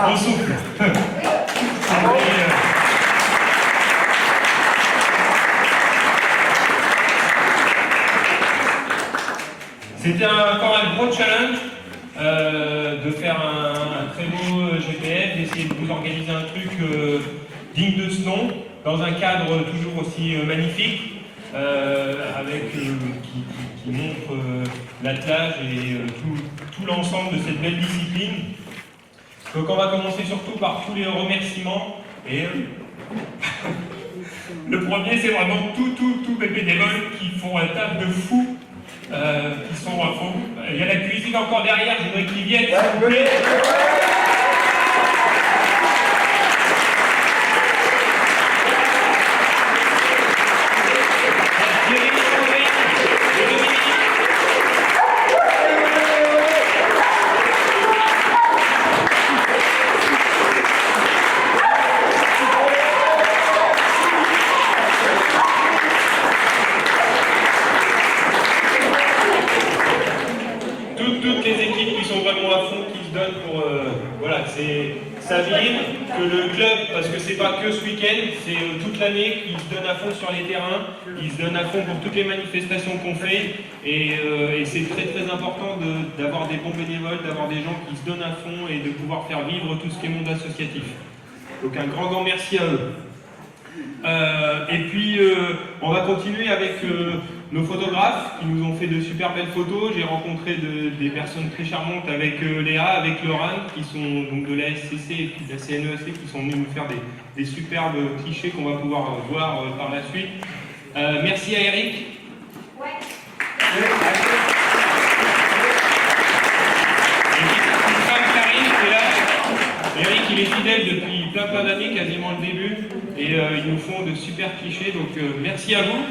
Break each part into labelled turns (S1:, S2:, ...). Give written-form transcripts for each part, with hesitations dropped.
S1: On souffle. C'était encore un gros challenge de faire un très beau GPF, d'essayer de vous organiser un truc digne de ce nom, dans un cadre toujours aussi magnifique, avec qui montre l'attelage et tout l'ensemble de cette belle discipline. Donc on va commencer surtout par tous les remerciements. Et le premier, c'est vraiment tous mes bénévoles qui font un taf de fou, qui sont à fond. Il y a la cuisine encore derrière, je voudrais qu'ils viennent, s'il vous plaît. Toutes les équipes qui sont vraiment à fond, qui se donnent pour voilà, c'est ça vibre, que le club, parce que c'est pas que ce week-end, c'est toute l'année qu'ils se donnent à fond sur les terrains, ils se donnent à fond pour toutes les manifestations qu'on fait, et c'est très très important d'avoir des bons bénévoles, d'avoir des gens qui se donnent à fond et de pouvoir faire vivre tout ce qui est monde associatif. Donc un grand merci à eux. Et puis on va continuer avec nos photographes qui nous ont fait de super belles photos. J'ai rencontré des personnes très charmantes avec Léa, avec Laurent, qui sont donc de la SCC et puis de la CNESC, qui sont venus nous faire des superbes clichés qu'on va pouvoir voir par la suite. Merci à Eric. Ouais. Eric, il est fidèle depuis plein d'années, quasiment le début, et ils nous font de super clichés, donc merci à vous.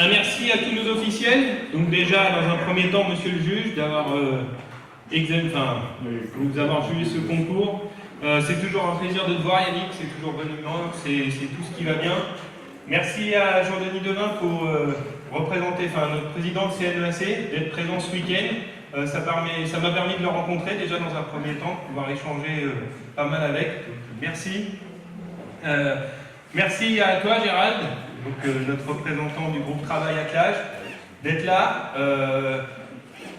S1: Un merci à tous nos officiels. Donc déjà, dans un premier temps, monsieur le juge, d'avoir vous avoir jugé ce concours. C'est toujours un plaisir de te voir, Yannick, c'est toujours bonne humeur, c'est tout ce qui va bien. Merci à Jean-Denis Devin pour représenter, notre président de CNEAC, d'être présent ce week-end. Ça m'a permis de le rencontrer déjà dans un premier temps, de pouvoir échanger pas mal avec. Donc, merci. Merci à toi, Gérald, donc, notre représentant du groupe Travail Attelage, d'être là.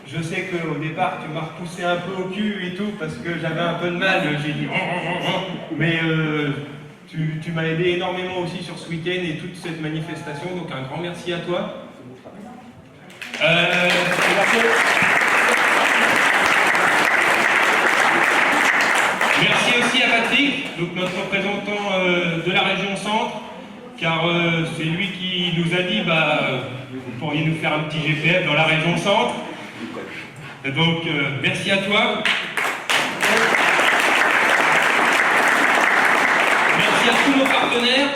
S1: Je sais qu'au départ, tu m'as repoussé un peu au cul et tout, parce que j'avais un peu de mal, j'ai dit mais tu m'as aidé énormément aussi sur ce week-end et toute cette manifestation, donc un grand merci à toi. Merci aussi à Patrick, donc notre représentant de la région Centre, car c'est lui qui nous a dit vous pourriez nous faire un petit GPF dans la région Centre. Donc merci à toi. Merci à tous nos partenaires.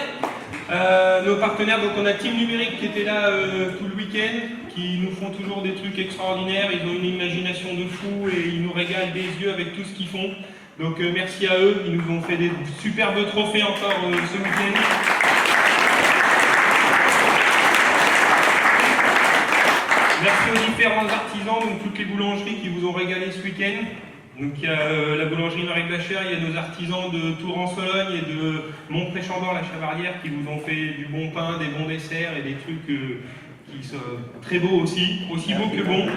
S1: Donc on a Team Numérique qui était là tout le week-end, qui nous font toujours des trucs extraordinaires. Ils ont une imagination de fou et ils nous régalent des yeux avec tout ce qu'ils font. Donc merci à eux, ils nous ont fait des superbes trophées encore ce week-end. Merci aux différents artisans, donc toutes les boulangeries qui vous ont régalé ce week-end. Donc il y a la boulangerie Marie Blachère, il y a nos artisans de Tours-en-Sologne et de Montpré-Chambord, la Chavarrière, qui vous ont fait du bon pain, des bons desserts et des trucs qui sont très beaux aussi beaux que bons.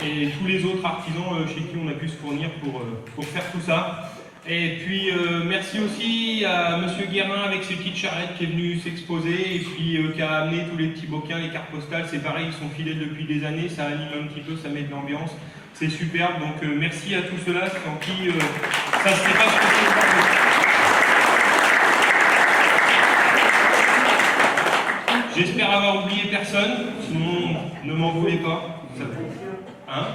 S1: Et tous les autres artisans chez qui on a pu se fournir pour faire tout ça. Et puis merci aussi à monsieur Guérin avec ses petites charrettes qui est venu s'exposer et puis qui a amené tous les petits bouquins, les cartes postales. C'est pareil, ils sont fidèles depuis des années, ça anime un petit peu, ça met de l'ambiance. C'est superbe, donc merci à tous ceux-là sans qui ça ne serait pas ce que c'est. J'espère avoir oublié personne, sinon ne m'en voulez pas. Hein?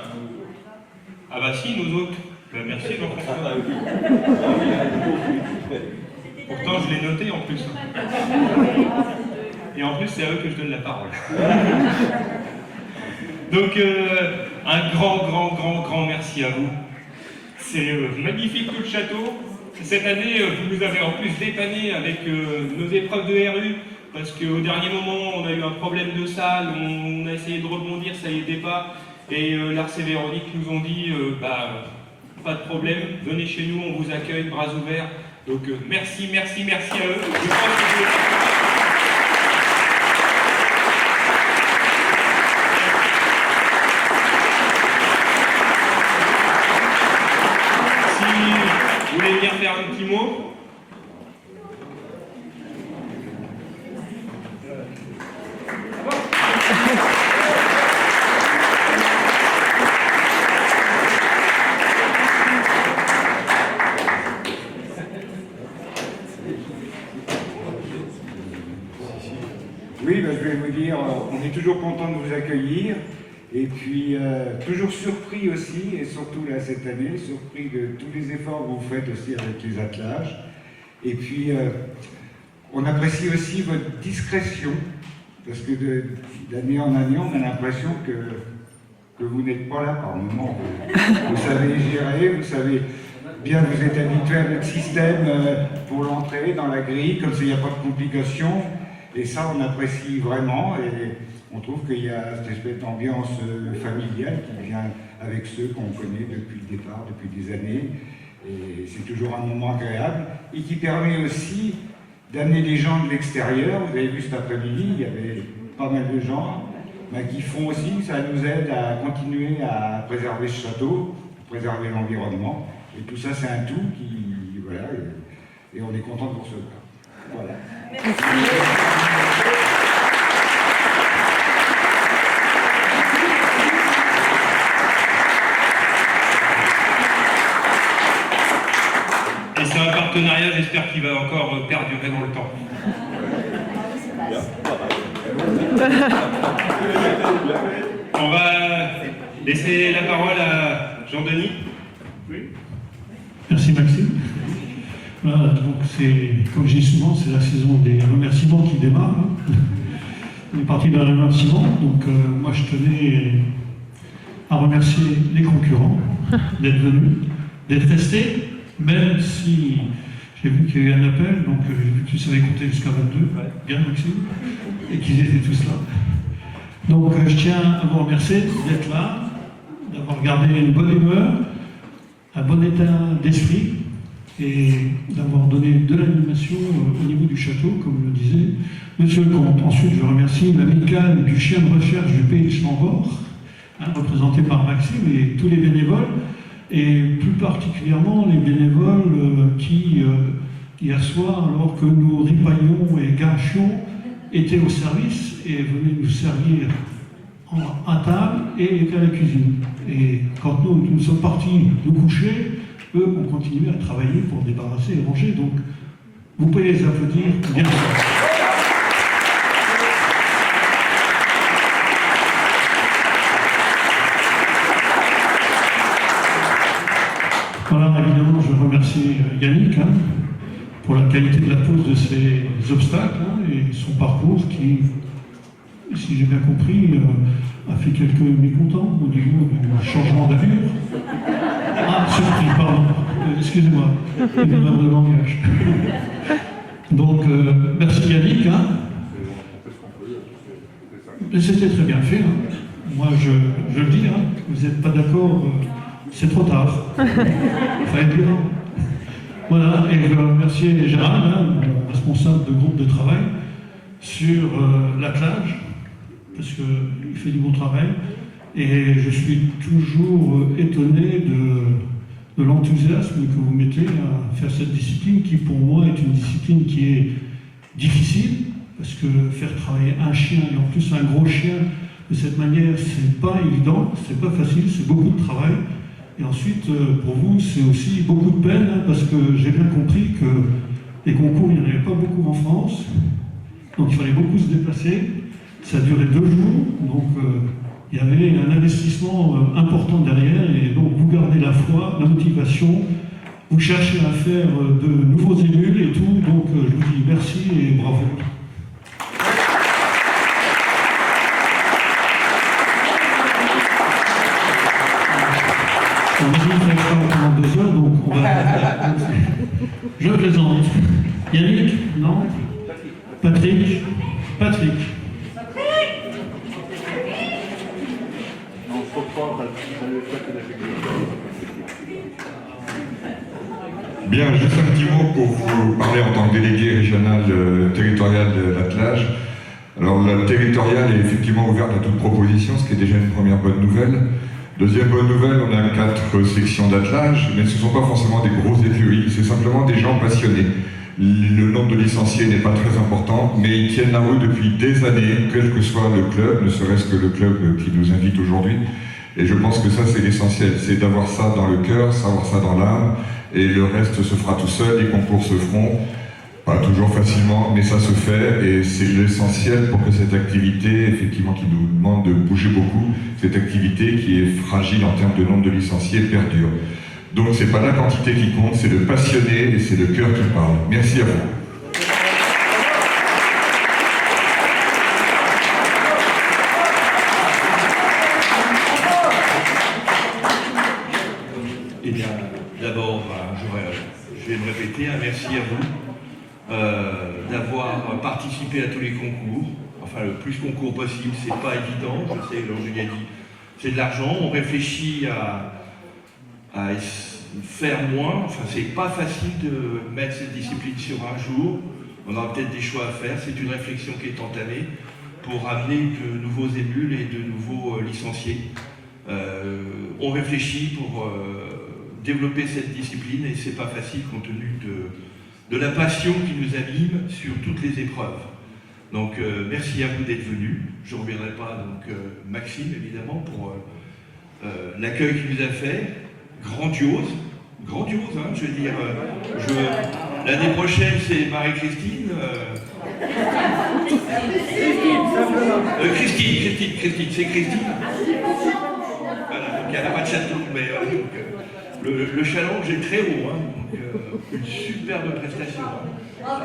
S1: Ah bah si, nous autres. Merci Jean-François. Pourtant je l'ai noté en plus. Et en plus c'est à eux que je donne la parole. Donc un grand merci à vous. C'est magnifique tout le château. Cette année, vous nous avez en plus dépanné avec nos épreuves de RU, parce qu'au dernier moment, on a eu un problème de salle, on a essayé de rebondir, ça y était pas. Et Lars et Véronique nous ont dit, pas de problème, venez chez nous, on vous accueille, bras ouverts. Donc merci, merci, merci à eux. Je pense que vous voulez venir faire un petit mot?
S2: Oui, ben, je vais vous dire, on est toujours content de vous accueillir. Et puis, toujours surpris aussi, et surtout là cette année, surpris de tous les efforts que vous faites aussi avec les attelages. Et puis, on apprécie aussi votre discrétion, parce que d'année en année, on a l'impression que vous n'êtes pas là par moment. Vous savez gérer, vous savez bien, vous êtes habitué à notre système pour l'entrée dans la grille, comme ça il n'y a pas de complications. Et ça, on apprécie vraiment. Et on trouve qu'il y a cette espèce d'ambiance familiale qui vient avec ceux qu'on connaît depuis le départ, depuis des années. Et c'est toujours un moment agréable et qui permet aussi d'amener des gens de l'extérieur. Vous avez vu cet après-midi, il y avait pas mal de gens qui font aussi, ça nous aide à continuer à préserver ce château, à préserver l'environnement. Et tout ça, c'est un tout qui, voilà, et on est content de vous recevoir. Voilà. Merci.
S1: Et c'est un partenariat, j'espère qu'il va encore perdurer dans le temps. On va laisser la parole à Jean-Denis. Oui.
S3: Merci Maxime. Voilà, donc c'est, comme je dis souvent, c'est la saison des remerciements qui démarre. Hein. On est parti d'un remerciement, donc moi je tenais à remercier les concurrents d'être venus, d'être restés, même si j'ai vu qu'il y a eu un appel, donc j'ai vu que tu savais compter jusqu'à 22, bien Maxime, et qu'ils étaient tous là. Donc je tiens à vous remercier d'être là, d'avoir gardé une bonne humeur, un bon état d'esprit, et d'avoir donné de l'animation au niveau du château, comme le disait Monsieur le Comte. Ensuite, je remercie l'amicale du chien de recherche du Pays de Chambord, représenté par Maxime, et tous les bénévoles, et plus particulièrement les bénévoles qui, hier soir, alors que nous ripaillions et gâchions, étaient au service et venaient nous servir à table et étaient à la cuisine. Et quand nous sommes partis nous coucher, eux ont continué à travailler pour débarrasser et ranger. Donc, vous pouvez les applaudir bien sûr. Voilà, évidemment, je remercie Yannick pour la qualité de la pose de ses obstacles et son parcours qui, si j'ai bien compris, a fait quelques mécontents au niveau du changement d'allure. Ah, surpris, pardon. Excusez-moi, une erreur de langage. Donc, merci Yannick. C'était très bien fait. Moi, je le dis, vous n'êtes pas d'accord, c'est trop tard. Il fallait être bien. Voilà, et je veux remercier Gérald, mon responsable de groupe de travail, sur l'attelage, parce qu'il fait du bon travail. Et je suis toujours étonné de l'enthousiasme que vous mettez à faire cette discipline qui, pour moi, est une discipline qui est difficile, parce que faire travailler un chien, et en plus un gros chien, de cette manière, c'est pas évident, c'est pas facile, c'est beaucoup de travail. Et ensuite, pour vous, c'est aussi beaucoup de peine, parce que j'ai bien compris que les concours, il n'y en avait pas beaucoup en France, donc il fallait beaucoup se déplacer. Ça a duré 2 jours, donc il y avait un investissement important derrière, et donc vous gardez la foi, la motivation, vous cherchez à faire de nouveaux émules et tout, donc je vous dis merci et bravo. On va dire pendant 2 heures, donc on va... d'autres. Yannick? Non? Patrick? Patrick?
S4: Bien, juste un petit mot pour vous parler en tant que délégué régional territorial de l'attelage. Alors, la territoriale est effectivement ouverte à toute proposition, ce qui est déjà une première bonne nouvelle. Deuxième bonne nouvelle, on a 4 sections d'attelage, mais ce ne sont pas forcément des grosses écuries, c'est simplement des gens passionnés. Le nombre de licenciés n'est pas très important, mais ils tiennent la route depuis des années, quel que soit le club, ne serait-ce que le club qui nous invite aujourd'hui. Et je pense que ça, c'est l'essentiel, c'est d'avoir ça dans le cœur, savoir ça dans l'âme, et le reste se fera tout seul, les concours se feront, pas toujours facilement, mais ça se fait, et c'est l'essentiel pour que cette activité, effectivement, qui nous demande de bouger beaucoup, cette activité qui est fragile en termes de nombre de licenciés, perdure. Donc c'est pas la quantité qui compte, c'est le passionné et c'est le cœur qui parle. Merci à vous.
S5: Eh bien, d'abord, je vais me répéter, un merci à vous d'avoir participé à tous les concours. Enfin, le plus concours possible, c'est pas évident, je sais, Julien a dit, c'est de l'argent, on réfléchit à faire moins, enfin c'est pas facile de mettre cette discipline sur un jour, on aura peut-être des choix à faire, c'est une réflexion qui est entamée pour amener de nouveaux émules et de nouveaux licenciés. On réfléchit pour développer cette discipline et c'est pas facile compte tenu de la passion qui nous anime sur toutes les épreuves. Donc merci à vous d'être venus, je ne reviendrai pas, donc Maxime évidemment pour l'accueil qu'il nous a fait. Grandiose, hein, je veux dire, l'année prochaine c'est Marie-Christine. Christine, c'est Christine. Voilà, donc elle n'a pas de château, mais le challenge est très haut, hein, donc une superbe prestation. Hein.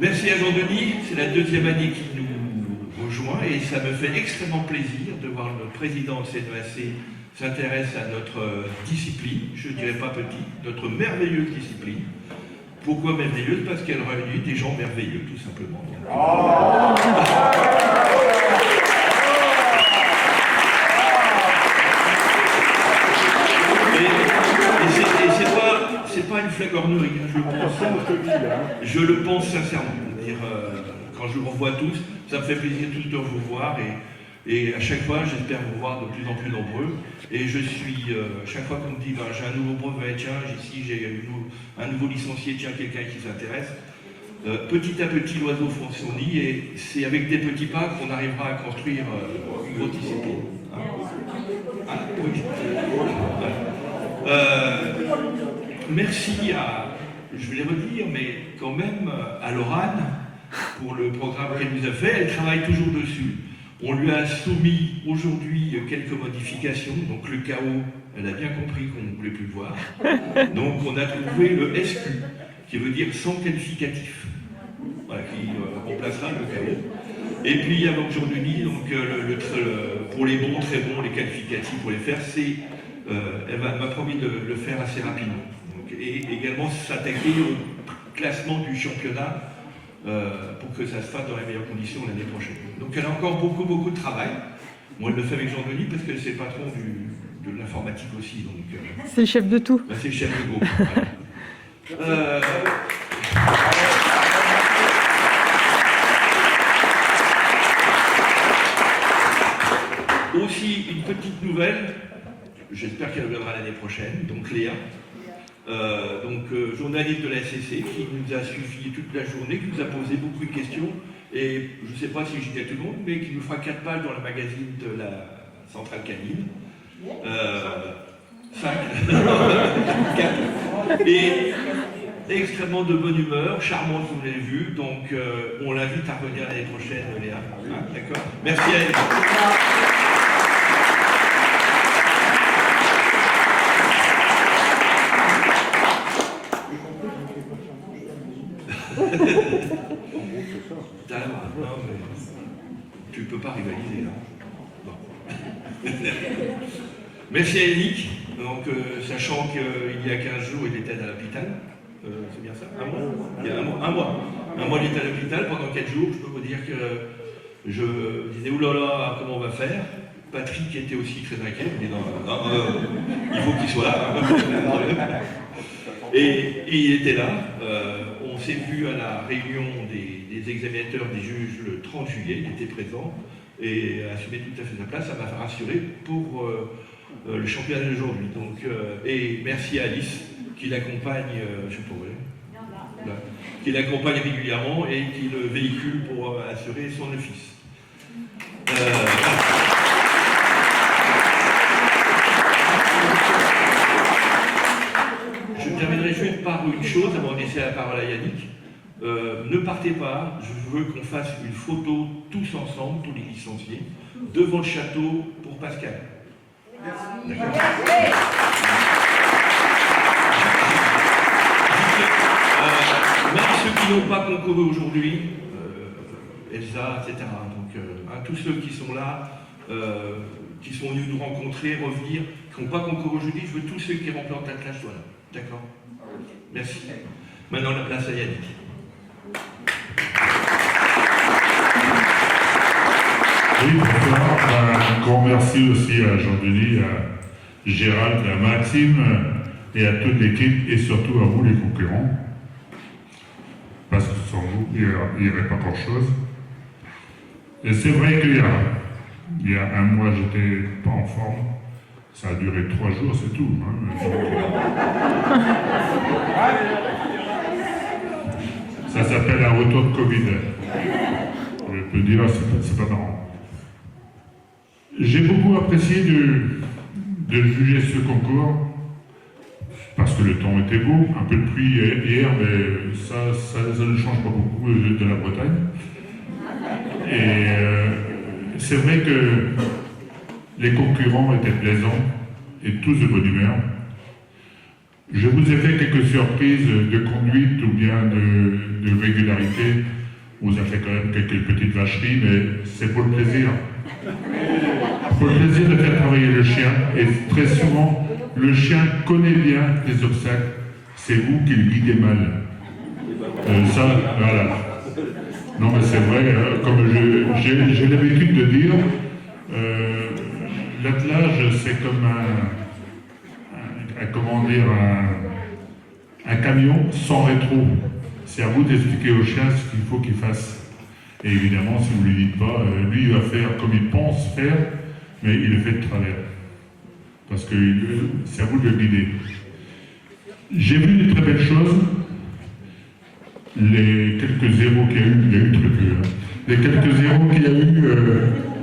S5: Merci à Jean-Denis, c'est la 2e année qu'il nous rejoint et ça me fait extrêmement plaisir de voir notre président de CNEAC s'intéresse à notre discipline, je ne dirais pas petite, notre merveilleuse discipline. Pourquoi merveilleuse? Parce qu'elle réunit des gens merveilleux, tout simplement. C'est pas une flagornerie, je le pense sincèrement. C'est-à-dire, quand je vous revois tous, ça me fait plaisir tous de vous voir et à chaque fois j'espère vous voir de plus en plus nombreux. Et je suis, chaque fois qu'on me dit j'ai un nouveau brevet, tiens, ici j'ai un nouveau licencié, tiens, quelqu'un qui s'intéresse. Petit à petit l'oiseau fond son nid et c'est avec des petits pas qu'on arrivera à construire une grosse discipline. Oui. Merci à, je vais les redire, mais quand même à Laurane pour le programme qu'elle nous a fait. Elle travaille toujours dessus. On lui a soumis aujourd'hui quelques modifications. Donc le chaos, elle a bien compris qu'on ne voulait plus le voir. Donc on a trouvé le SQ, qui veut dire sans qualificatif. Voilà, qui remplacera le chaos. Et puis avant aujourd'hui, donc pour les bons, très bons, les qualificatifs pour les faire, elle m'a promis de le faire assez rapidement. Et également s'attaquer au classement du championnat pour que ça se fasse dans les meilleures conditions l'année prochaine. Donc elle a encore beaucoup de travail. Moi, elle le fait avec Jean-Denis parce que c'est le patron de l'informatique aussi.
S6: C'est le chef de tout.
S5: C'est le chef de groupe. Voilà. Aussi, une petite nouvelle, j'espère qu'elle reviendra l'année prochaine, donc Léa. Journaliste de la SCC qui nous a suivi toute la journée, qui nous a posé beaucoup de questions et je ne sais pas si je dis à tout le monde, mais qui nous fera 4 pages dans le magazine de la Centrale Canine. 5. 4. Et extrêmement de bonne humeur, charmante, vous l'avez vu, donc on l'invite à revenir l'année prochaine, Léa. Hein, d'accord? Merci à elle. Tu peux pas rivaliser là. Bon. Merci à Yannick. Donc, sachant qu'il y a 15 jours, il était à l'hôpital. C'est bien ça? Un mois? Il y a un mois. Un mois, il était à l'hôpital pendant 4 jours. Je peux vous dire que je disais, oulala, comment on va faire? Patrick était aussi très inquiet. Il dit, il faut qu'il soit là. Et il était là. On s'est vu à la réunion des examinateurs, des juges le 30 juillet. Il était présent et a assumé tout à fait sa place. Ça m'a rassuré pour le championnat d'aujourd'hui. Donc, et merci à Alice qui l'accompagne, je sais pas où elle est, là, qui l'accompagne régulièrement et qui le véhicule pour assurer son office. Je terminerai juste par une chose avant de laisser la parole à Yannick. Ne partez pas, je veux qu'on fasse une photo tous ensemble, tous les licenciés, devant le château pour Pascal. D'accord. Même ceux qui n'ont pas concouru aujourd'hui, Elsa, etc. Donc, tous ceux qui sont là, qui sont venus nous rencontrer, revenir, qui n'ont pas concouru aujourd'hui, je veux tous ceux qui remplissent la classe soient là. D'accord? Merci. Maintenant, la place à Yannick.
S7: Oui, bonsoir. Un grand merci aussi à Jean-Denis, à Gérald, à Maxime et à toute l'équipe et surtout à vous les concurrents. Parce que sans vous, il n'y aurait pas grand-chose. Et c'est vrai qu'il y a un mois, j'étais pas en forme. Ça a duré 3 jours, c'est tout. Hein. Ça s'appelle un retour de Covid. Je peux dire, c'est pas marrant. J'ai beaucoup apprécié de juger ce concours, parce que le temps était beau, un peu de pluie hier, mais ça ne change pas beaucoup de la Bretagne. Et c'est vrai que les concurrents étaient plaisants et tous de bonne humeur. Je vous ai fait quelques surprises de conduite ou bien de régularité. Vous avez fait quand même quelques petites vacheries, mais c'est pour le plaisir. Pour le plaisir de faire travailler le chien. Et très souvent, le chien connaît bien les obstacles. C'est vous qui le guidez mal. Ça, voilà. Non, mais c'est vrai, comme j'ai l'habitude de dire, l'attelage, c'est comme un camion sans rétro. C'est à vous d'expliquer au chien ce qu'il faut qu'il fasse. Et évidemment, si vous ne lui dites pas, lui, il va faire comme il pense faire, mais il le fait de travers. Parce que c'est à vous de le guider. J'ai vu de très belles choses. Les quelques zéros qu'il y a eu, il y a eu très peu. Hein. Les quelques zéros qu'il y a eu,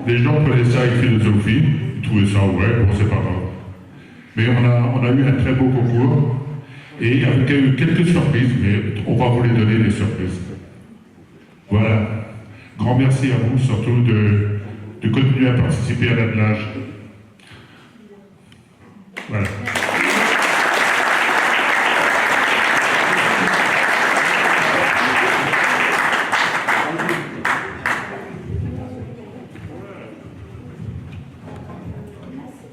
S7: les gens prenaient ça avec philosophie. Ils trouvaient ça, ouais, bon, c'est pas grave. Mais on a eu un très beau concours. Et avec quelques surprises, mais on va vous les donner, les surprises. Voilà. Grand merci à vous, surtout de continuer à participer à l'attelage. Voilà.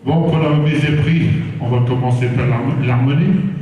S7: Bon, pour la remise des prix, on va commencer par l'harmonie.